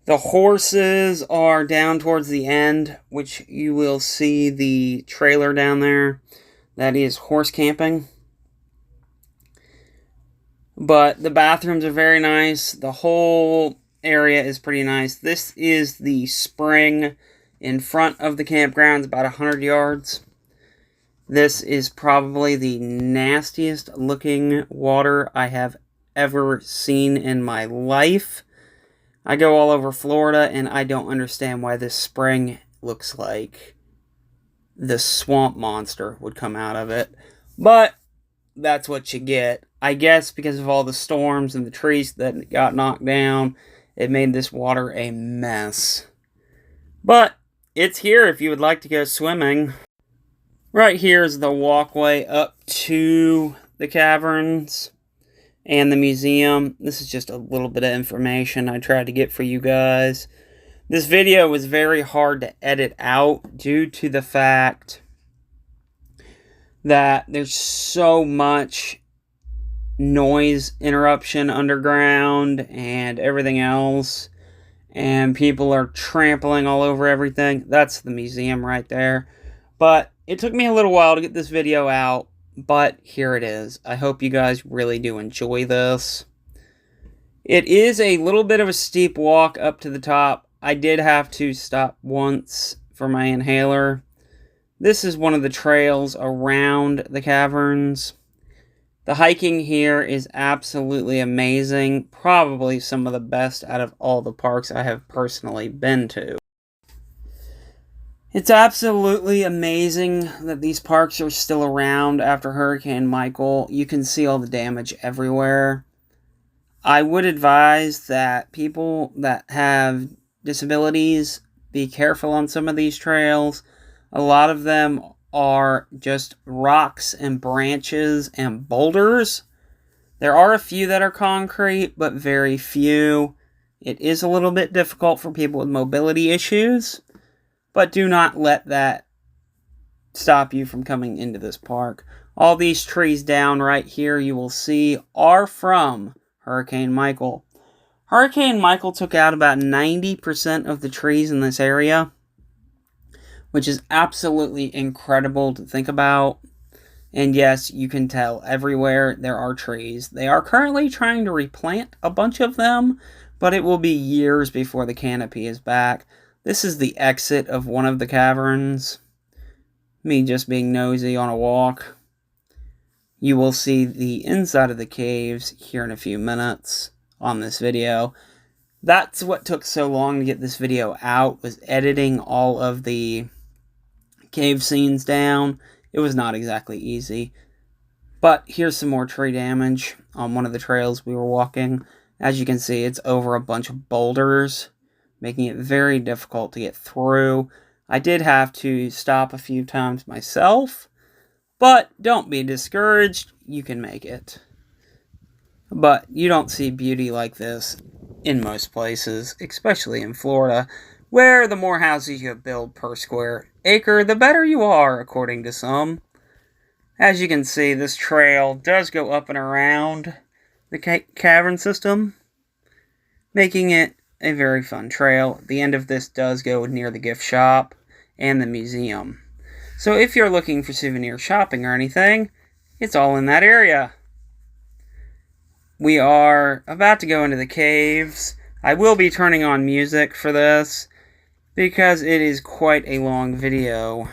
The horses are down towards the end, which you will see the trailer down there. That is horse camping. But the bathrooms are very nice. The whole area is pretty nice. This is the spring in front of the campground, about 100 yards. This is probably the nastiest looking water I have ever seen in my life. I go all over Florida, and I don't understand why this spring looks like the swamp monster would come out of it. But that's what you get. I guess because of all the storms and the trees that got knocked down, it made this water a mess. But it's here if you would like to go swimming. Right here is the walkway up to the caverns and the museum. This is just a little bit of information I tried to get for you guys. This video was very hard to edit out due to the fact that there's so much noise interruption underground and everything else, and people are trampling all over everything. That's the museum right there. But it took me a little while to get this video out, but here it is. I hope you guys really do enjoy this. It is a little bit of a steep walk up to the top. I did have to stop once for my inhaler. This is one of the trails around the caverns. The hiking here is absolutely amazing. Probably some of the best out of all the parks I have personally been to. It's absolutely amazing that these parks are still around after Hurricane Michael. You can see all the damage everywhere. I would advise that people that have disabilities be careful on some of these trails. A lot of them are just rocks and branches and boulders. There are a few that are concrete, but very few. It is a little bit difficult for people with mobility issues, but do not let that stop you from coming into this park. All these trees down right here you will see are from Hurricane Michael. Hurricane Michael took out about 90% of the trees in this area, which is absolutely incredible to think about. And yes, you can tell everywhere there are trees. They are currently trying to replant a bunch of them, but it will be years before the canopy is back. This is the exit of one of the caverns. Me just being nosy on a walk. You will see the inside of the caves here in a few minutes on this video. That's what took so long to get this video out, was editing all of the cave scenes down. It was not exactly easy. But here's some more tree damage on one of the trails we were walking. As you can see, it's over a bunch of boulders, making it very difficult to get through. I did have to stop a few times myself, but don't be discouraged, you can make it. But you don't see beauty like this in most places, especially in Florida, where the more houses you build per square acre, the better you are, according to some. As you can see, this trail does go up and around the cavern system, making it a very fun trail. The end of this does go near the gift shop and the museum. So if you're looking for souvenir shopping or anything, it's all in that area. We are about to go into the caves. I will be turning on music for this, because it is quite a long video.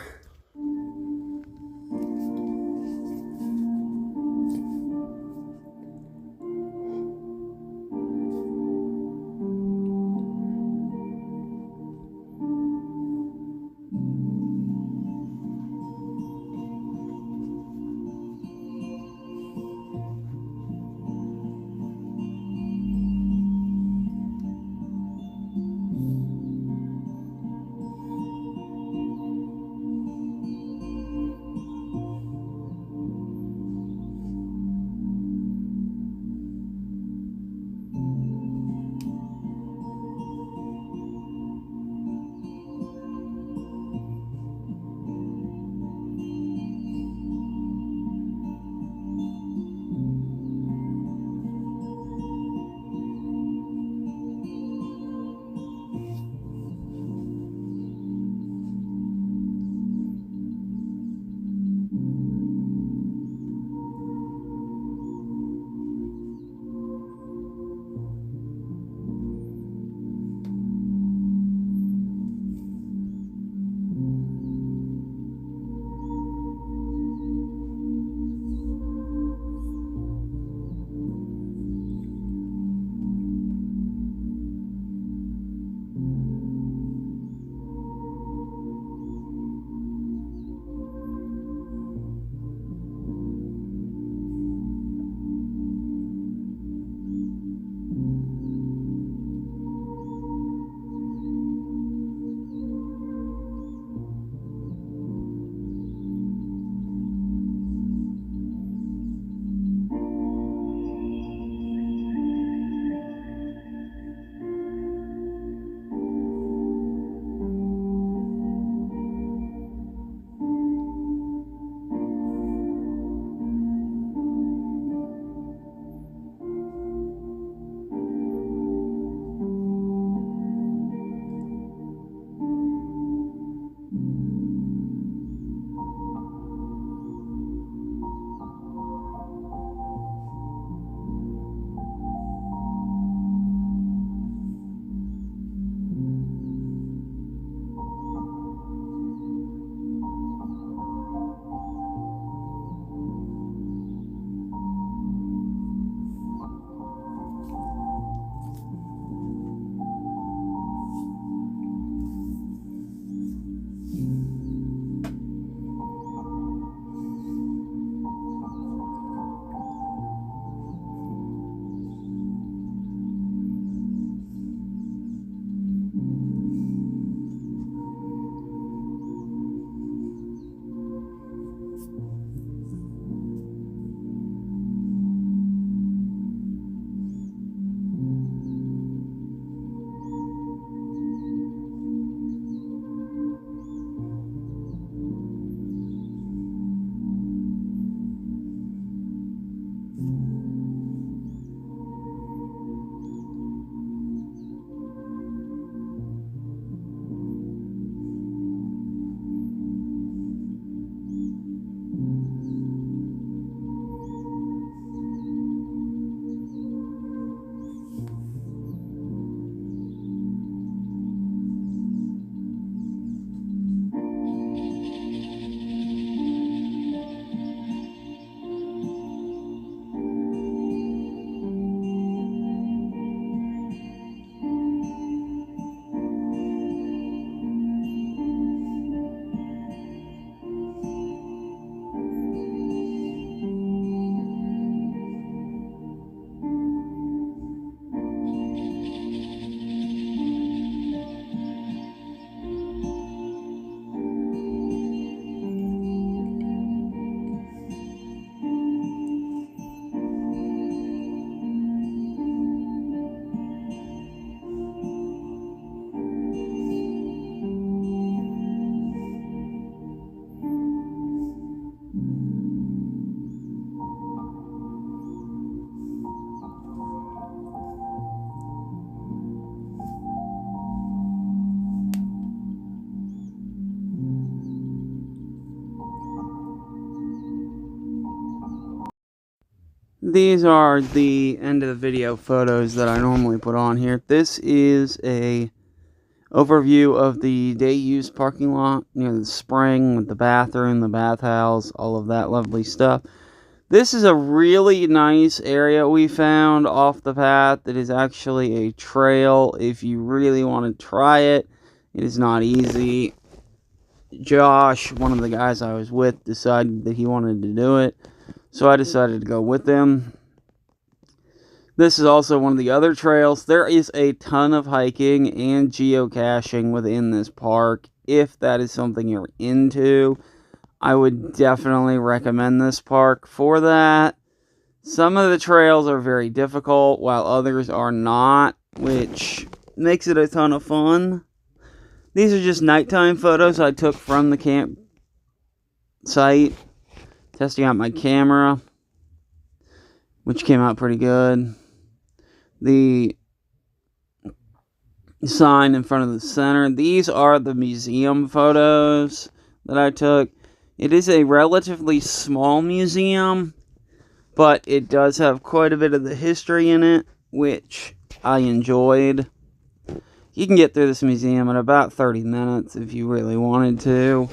These are the end of the video photos that I normally put on here. This is a overview of the day use parking lot near the spring with the bathroom, the bathhouse, all of that lovely stuff. This is a really nice area we found off the path. It is actually a trail if you really want to try it. It is not easy. Josh, one of the guys I was with, decided that he wanted to do it, so I decided to go with him. This is also one of the other trails. There is a ton of hiking and geocaching within this park. If that is something you're into, I would definitely recommend this park for that. Some of the trails are very difficult, while others are not, which makes it a ton of fun. These are just nighttime photos I took from the campsite, testing out my camera, which came out pretty good. The sign in front of the center. These are the museum photos that I took. It is a relatively small museum, but it does have quite a bit of the history in it, which I enjoyed. You can get through this museum in about 30 minutes if you really wanted to.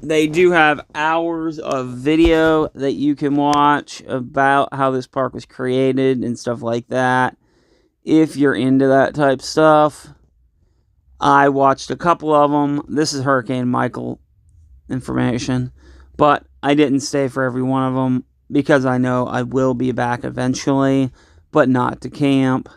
They do have hours of video that you can watch about how this park was created and stuff like that. If you're into that type stuff, I watched a couple of them. This is Hurricane Michael information, but I didn't stay for every one of them because I know I will be back eventually, but not to camp.